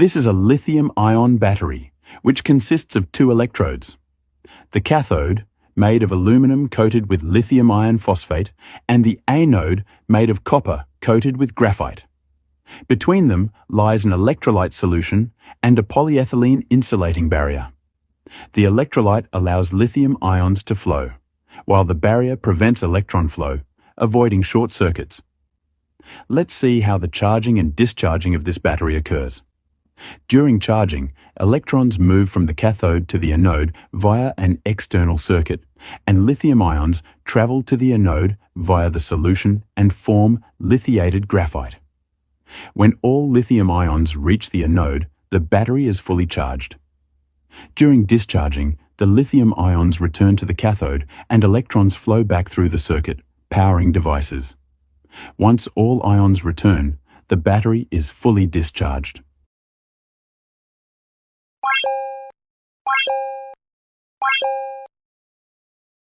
This is a lithium-ion battery, which consists of two electrodes. The cathode, made of aluminum coated with lithium iron phosphate, and the anode, made of copper coated with graphite. Between them lies an electrolyte solution and a polyethylene insulating barrier. The electrolyte allows lithium ions to flow, while the barrier prevents electron flow, avoiding short circuits. Let's see how the charging and discharging of this battery occurs. During charging, electrons move from the cathode to the anode via an external circuit, and lithium ions travel to the anode via the solution and form lithiated graphite. When all lithium ions reach the anode, the battery is fully charged. During discharging, the lithium ions return to the cathode and electrons flow back through the circuit, powering devices. Once all ions return, the battery is fully discharged.